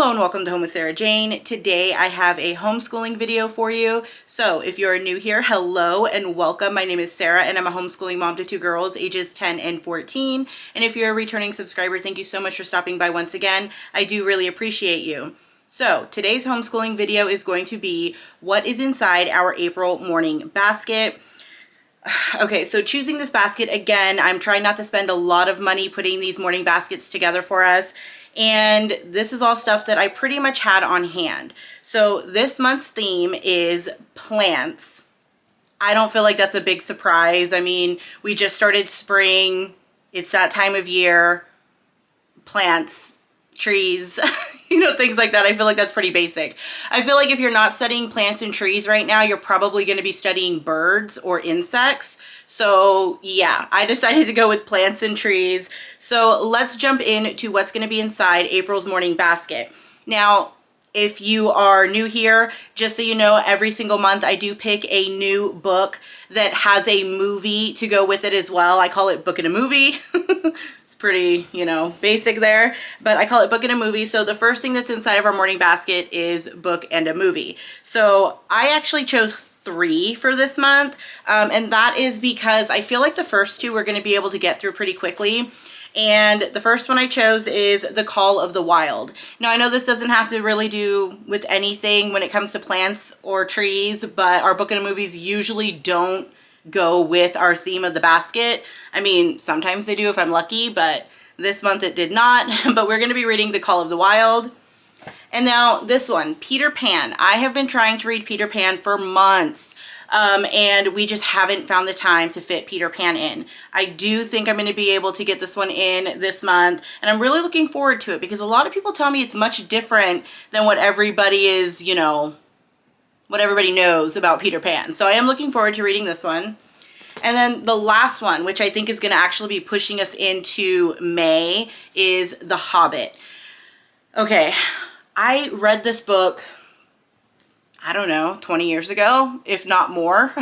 Hello and welcome to Home with Sarah Jane. Today I have a homeschooling video for you. So if you're new here, hello and welcome. My name is Sarah and I'm a homeschooling mom to two girls ages 10 and 14. And if you're a returning subscriber, thank you so much for stopping by once again. I do really appreciate you. So today's homeschooling video is going to be what is inside our April morning basket. Okay, so choosing this basket, again, I'm trying not to spend a lot of money putting these morning baskets together for us. And this is all stuff that I pretty much had on hand. So this month's theme is plants. I don't feel like that's a big surprise. I mean, we just started spring. It's that time of year. Plants, trees, things like that. I feel like that's pretty basic. I feel like if you're not studying plants and trees right now, you're probably going to be studying birds or insects. So yeah, I decided to go with plants and trees. So let's jump into what's going to be inside April's morning basket. Now, if you are new here, just so you know, every single month I do pick a new book that has a movie to go with it as well. I call it Book and a Movie. It's pretty, basic there, but I call it Book and a Movie. So the first thing that's inside of our morning basket is book and a movie. So I actually chose 3 for this month, and that is because I feel like the first 2 we're going to be able to get through pretty quickly. And the first one I chose is The Call of the Wild. Now, I know this doesn't have to really do with anything when it comes to plants or trees, but our book and movies usually don't go with our theme of the basket. I mean, sometimes they do if I'm lucky, but this month it did not. But we're going to be reading The Call of the Wild. And now this one, Peter Pan. I have been trying to read Peter Pan for months. And we just haven't found the time to fit Peter Pan in. I do think I'm going to be able to get this one in this month, and I'm really looking forward to it because a lot of people tell me it's much different than what everybody is, what everybody knows about Peter Pan. So I am looking forward to reading this one. And then the last one, which I think is going to actually be pushing us into May, is The Hobbit. Okay, I read this book, I don't know, 20 years ago, if not more.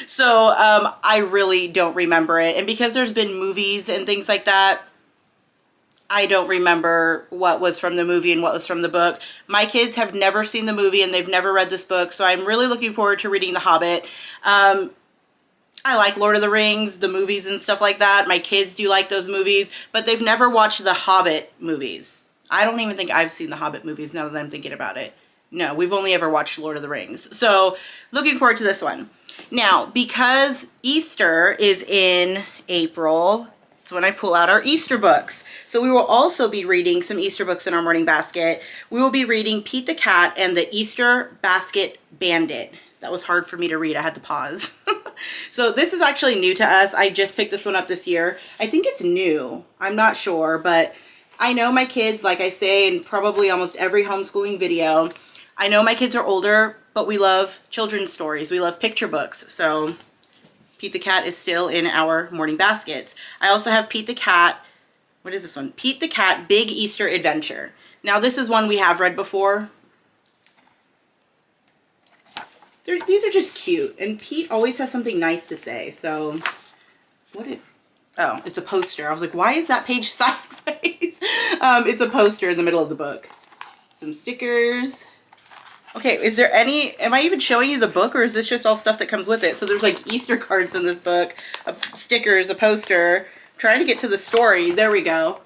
So I really don't remember it. And because there's been movies and things like that, I don't remember what was from the movie and what was from the book. My kids have never seen the movie and they've never read this book. So I'm really looking forward to reading The Hobbit. I like Lord of the Rings, the movies and stuff like that. My kids do like those movies, but they've never watched the Hobbit movies. I don't even think I've seen the Hobbit movies now that I'm thinking about it. No, we've only ever watched Lord of the Rings. So looking forward to this one. Now, because Easter is in April, it's when I pull out our Easter books. So we will also be reading some Easter books in our morning basket. We will be reading Pete the Cat and the Easter Basket Bandit. That was hard for me to read. I had to pause. So this is actually new to us. I just picked this one up this year. I think it's new. I'm not sure, but I know my kids, like I say in probably almost every homeschooling video, I know my kids are older, but we love children's stories. We love picture books. So Pete the Cat is still in our morning baskets. I also have Pete the Cat. What is this one? Pete the Cat Big Easter Adventure. Now this is one we have read before. These are just cute. And Pete always has something nice to say. So oh, it's a poster. I was like, why is that page sideways? It's a poster in the middle of the book. Some stickers. Okay, am I even showing you the book, or is this just all stuff that comes with it? So there's like Easter cards in this book, stickers, a poster. I'm trying to get to the story. There we go.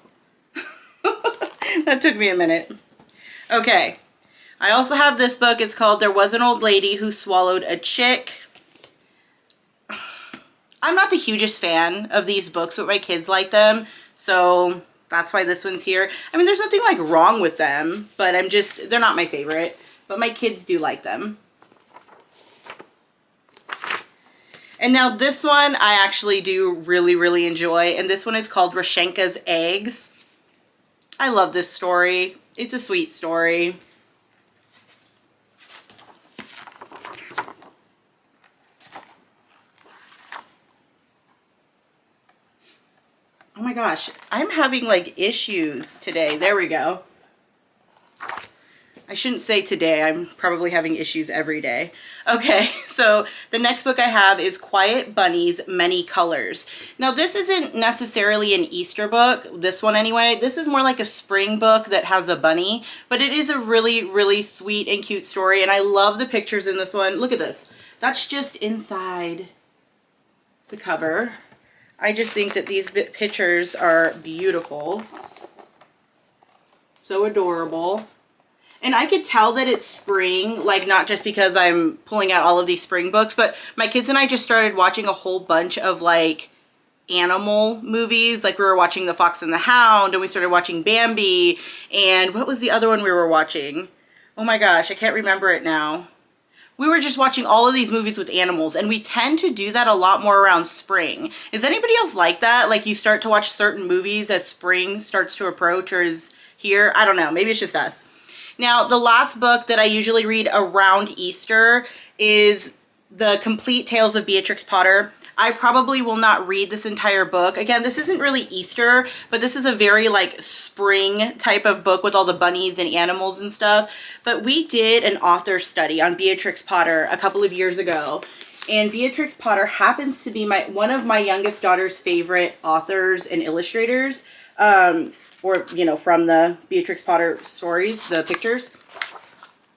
That took me a minute. Okay, I also have this book. It's called There Was an Old Lady Who Swallowed a Chick. I'm not the hugest fan of these books, but my kids like them, so that's why this one's here. I mean, there's nothing like wrong with them, but they're not my favorite. But my kids do like them. And now this one I actually do really, really enjoy. And this one is called Rechenka's Eggs. I love this story. It's a sweet story. Oh my gosh, I'm having like issues today. There we go. I shouldn't say today. I'm probably having issues every day. Okay, So the next book I have is Quiet Bunnies, Many Colors. Now this isn't necessarily an Easter book, this one anyway. This is more like a spring book that has a bunny, but it is a really, really sweet and cute story, and I love the pictures in this one. Look at this. That's just inside the cover. I just think that these pictures are beautiful. So adorable. And I could tell that it's spring, like not just because I'm pulling out all of these spring books, but my kids and I just started watching a whole bunch of like animal movies. Like we were watching The Fox and the Hound, and we started watching Bambi, and what was the other one we were watching? Oh my gosh, I can't remember it now. We were just watching all of these movies with animals, and we tend to do that a lot more around spring. Is anybody else like that? Like you start to watch certain movies as spring starts to approach or is here? I don't know, maybe it's just us. Now, the last book that I usually read around Easter is The Complete Tales of Beatrix Potter. I probably will not read this entire book. Again, this isn't really Easter, but this is a very like spring type of book with all the bunnies and animals and stuff. But we did an author study on Beatrix Potter a couple of years ago. And Beatrix Potter happens to be one of my youngest daughter's favorite authors and illustrators. Or, you know, from the Beatrix Potter stories, the pictures.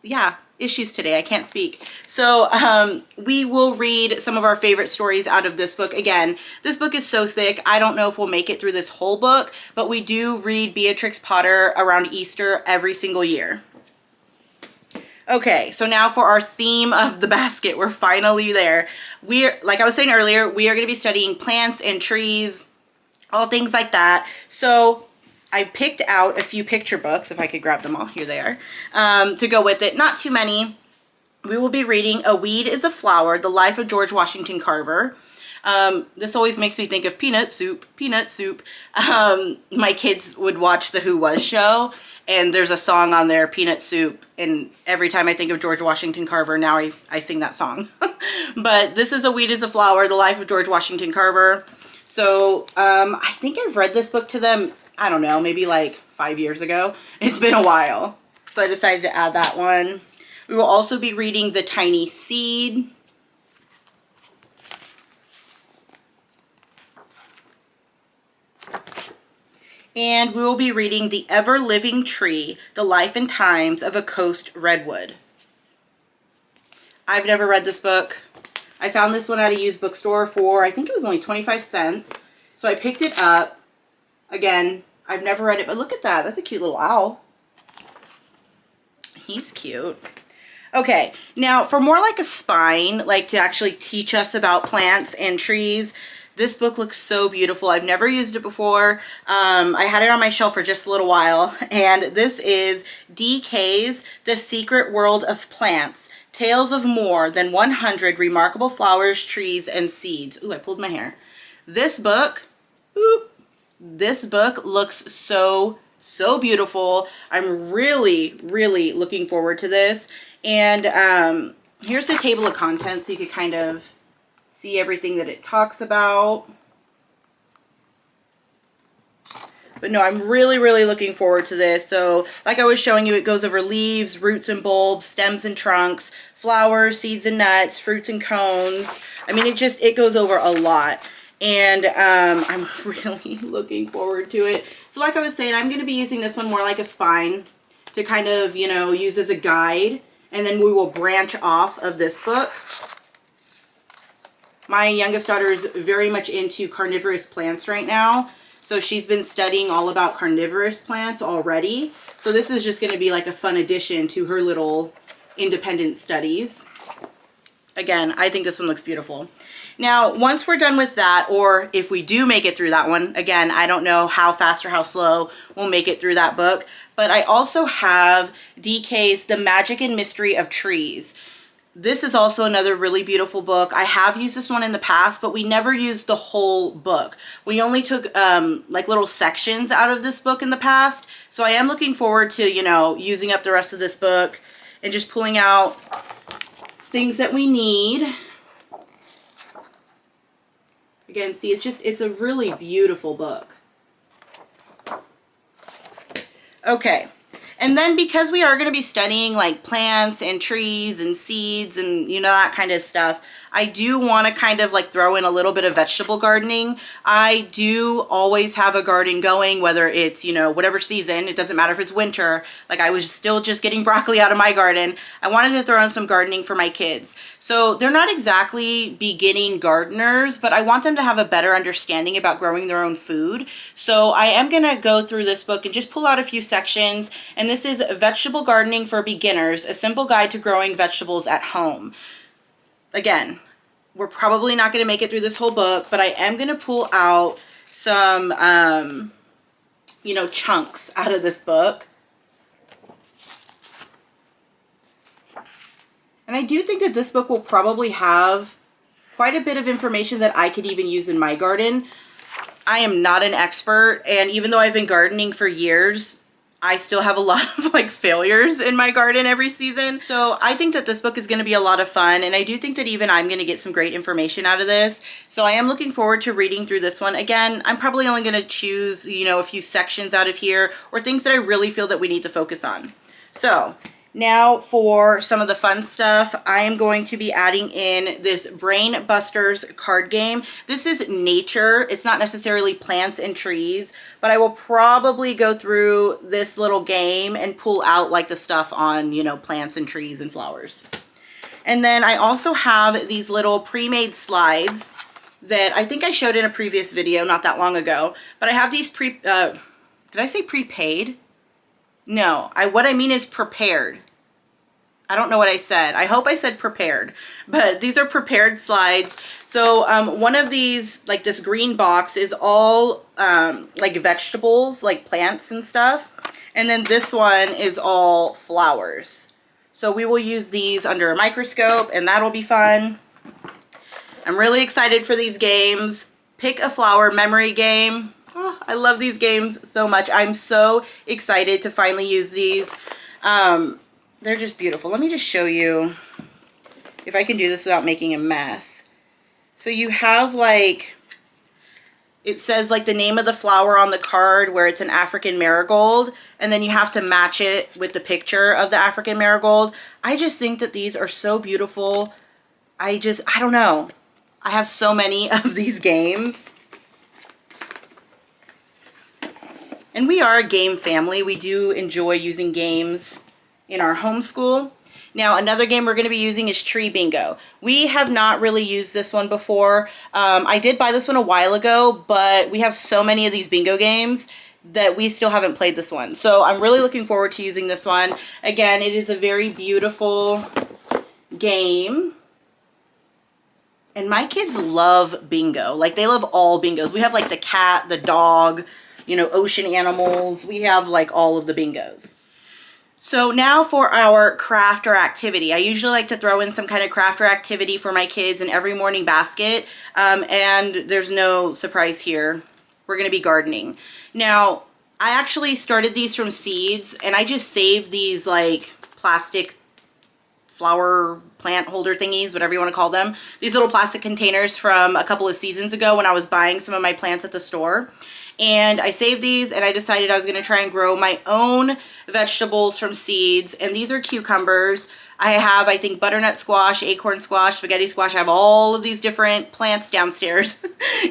Yeah, issues today, I can't speak. So we will read some of our favorite stories out of this book. Again, this book is so thick, I don't know if we'll make it through this whole book, but we do read Beatrix Potter around Easter every single year. Okay, so now for our theme of the basket, we're finally there. Like I was saying earlier, we are going to be studying plants and trees, all things like that. So I picked out a few picture books, if I could grab them all, here they are, to go with it. Not too many. We will be reading A Weed is a Flower, The Life of George Washington Carver. This always makes me think of peanut soup, peanut soup. My kids would watch the Who Was show, and there's a song on there, Peanut Soup, and every time I think of George Washington Carver, now I sing that song. But this is A Weed is a Flower, The Life of George Washington Carver. So I think I've read this book to them, I don't know, maybe like 5 years ago. It's been a while. So I decided to add that one. We will also be reading The Tiny Seed. And we will be reading The Ever-Living Tree, The Life and Times of a Coast Redwood. I've never read this book. I found this one at a used bookstore for, I think it was only 25 cents. So I picked it up. Again, I've never read it, but look at that. That's a cute little owl. He's cute. Okay, now for more like a spine, like to actually teach us about plants and trees, this book looks so beautiful. I've never used it before. I had it on my shelf for just a little while, and this is DK's The Secret World of Plants, Tales of More Than 100 Remarkable Flowers, Trees, and Seeds. Ooh, I pulled my hair. This book, this book looks so beautiful. I'm really, really looking forward to this. And here's the table of contents so you could kind of see everything that it talks about. But no, I'm really, really looking forward to this. So like I was showing you, it goes over leaves, roots and bulbs, stems and trunks, flowers, seeds and nuts, fruits and cones. I mean, it goes over a lot. And I'm really looking forward to it. So like I was saying, I'm going to be using this one more like a spine to kind of, you know, use as a guide. And then we will branch off of this book. My youngest daughter is very much into carnivorous plants right now. So she's been studying all about carnivorous plants already. So this is just going to be like a fun addition to her little independent studies. Again, I think this one looks beautiful. Now, once we're done with that, or if we do make it through that one, again, I don't know how fast or how slow we'll make it through that book, but I also have DK's The Magic and Mystery of Trees. This is also another really beautiful book. I have used this one in the past, but we never used the whole book. We only took like little sections out of this book in the past. So I am looking forward to, you know, using up the rest of this book and just pulling out things that we need. Again, see, it's a really beautiful book. Okay, And then because we are going to be studying like plants and trees and seeds and that kind of stuff, I do want to kind of like throw in a little bit of vegetable gardening. I do always have a garden going, whether it's, whatever season. It doesn't matter if it's winter. Like I was still just getting broccoli out of my garden. I wanted to throw in some gardening for my kids. So they're not exactly beginning gardeners, but I want them to have a better understanding about growing their own food. So I am going to go through this book and just pull out a few sections. And this is Vegetable Gardening for Beginners, a simple guide to growing vegetables at home. Again, we're probably not going to make it through this whole book, but I am going to pull out some, chunks out of this book. And I do think that this book will probably have quite a bit of information that I could even use in my garden. I am not an expert, and even though I've been gardening for years, I still have a lot of like failures in my garden every season. So I think that this book is going to be a lot of fun. And I do think that even I'm going to get some great information out of this. So I am looking forward to reading through this one. Again, I'm probably only going to choose, a few sections out of here or things that I really feel that we need to focus on. So now for some of the fun stuff, I am going to be adding in this Brain Busters card game. This is nature. It's not necessarily plants and trees, but I will probably go through this little game and pull out like the stuff on, plants and trees and flowers. And then I also have these little pre-made slides that I think I showed in a previous video not that long ago, but I have these did I say prepaid? No, what I mean is prepared. I don't know what I said. I hope I said prepared, but these are prepared slides. So one of these, like this green box, is all like vegetables, like plants and stuff. And then this one is all flowers. So we will use these under a microscope, and that'll be fun. I'm really excited for these games. Pick a flower memory game. Oh, I love these games so much. I'm so excited to finally use these. They're just beautiful. Let me just show you if I can do this without making a mess. So you have like, it says like the name of the flower on the card where it's an African marigold, and then you have to match it with the picture of the African marigold. I just think that these are so beautiful. I don't know. I have so many of these games. And we are a game family. We do enjoy using games in our homeschool. Now, another game we're going to be using is Tree Bingo. We have not really used this one before. I did buy this one a while ago, but we have so many of these bingo games that we still haven't played this one. So I'm really looking forward to using this one. Again, it is a very beautiful game. And my kids love bingo. Like, they love all bingos. We have like the cat, the dog, ocean animals. We have like all of the bingos. So now for our craft or activity. I usually like to throw in some kind of craft or activity for my kids in every morning basket. And there's no surprise here. We're going to be gardening. Now, I actually started these from seeds, and I just saved these like plastic flower plant holder thingies, whatever you want to call them. These little plastic containers from a couple of seasons ago when I was buying some of my plants at the store. And I saved these, and I decided I was going to try and grow my own vegetables from seeds. And these are cucumbers. I have, I think, butternut squash, acorn squash, spaghetti squash. I have all of these different plants downstairs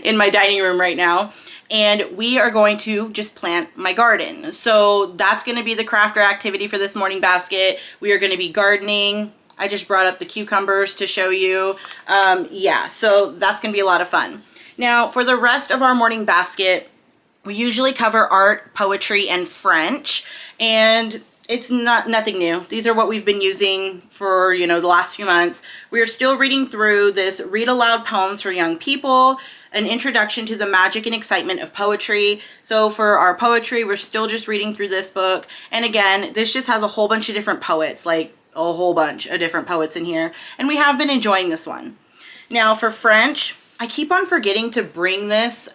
in my dining room right now. And we are going to just plant my garden. So that's going to be the crafter activity for this morning basket. We are going to be gardening. I just brought up the cucumbers to show you. Yeah, so that's going to be a lot of fun. Now, for the rest of our morning basket, we usually cover art, poetry, and French, and it's nothing new. These are what we've been using for, the last few months. We are still reading through this Read Aloud Poems for Young People, an introduction to the magic and excitement of poetry. So for our poetry, we're still just reading through this book. And again, this just has a whole bunch of different poets, like a whole bunch of different poets in here. And we have been enjoying this one. Now for French, I keep on forgetting to bring this,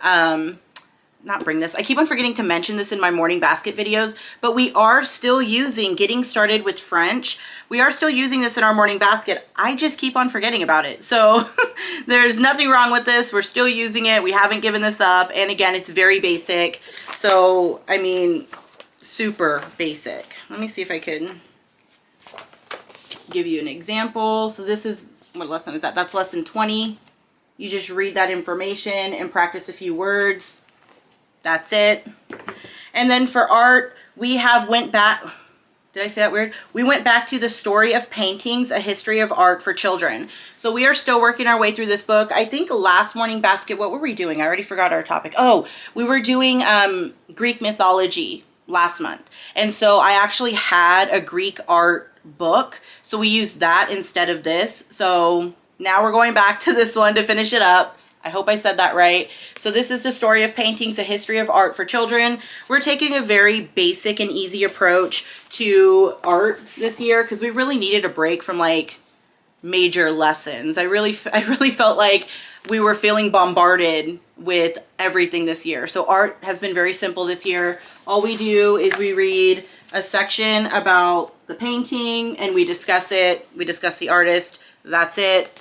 I keep on forgetting to mention this in my morning basket videos, but we are still using Getting Started with French. We are still using this in our morning basket. I just keep on forgetting about it. So there's nothing wrong with this. We're still using it. We haven't given this up. And again, it's very basic. So, I mean, super basic. Let me see if I can give you an example. So this is, what lesson is that? That's lesson 20. You just read that information and practice a few words. That's it. And then for art, we have went back, did I say that weird? We went back to the story of paintings, a history of art for children. So we are still working our way through this book. I think last morning basket, what were we doing? I already forgot our topic. Oh, we were doing Greek mythology last month. And so I actually had a Greek art book. So we used that instead of this. So now we're going back to this one to finish it up. I hope I said that right. So this is the story of paintings, a history of art for children. We're taking a very basic and easy approach to art this year because we really needed a break from like major lessons. I really felt like we were feeling bombarded with everything this year. So art has been very simple this year. All we do is we read a section about the painting and we discuss it. We discuss the artist. That's it.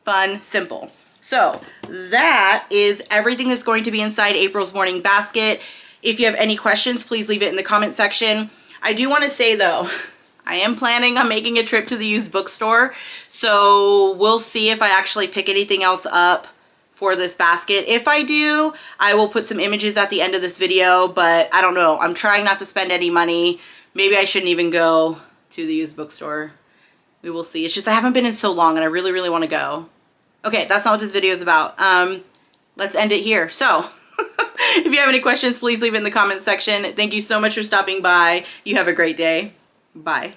Fun, simple. So that is everything that's going to be inside April's morning basket. If you have any questions, please leave it in the comment section. I do want to say though, I am planning on making a trip to the used bookstore. So we'll see if I actually pick anything else up for this basket. If I do, I will put some images at the end of this video, but I don't know. I'm trying not to spend any money. Maybe I shouldn't even go to the used bookstore. We will see. It's just I haven't been in so long and I really, really want to go. Okay, that's not what this video is about. Let's end it here. So, if you have any questions, please leave it in the comment section. Thank you so much for stopping by. You have a great day. Bye.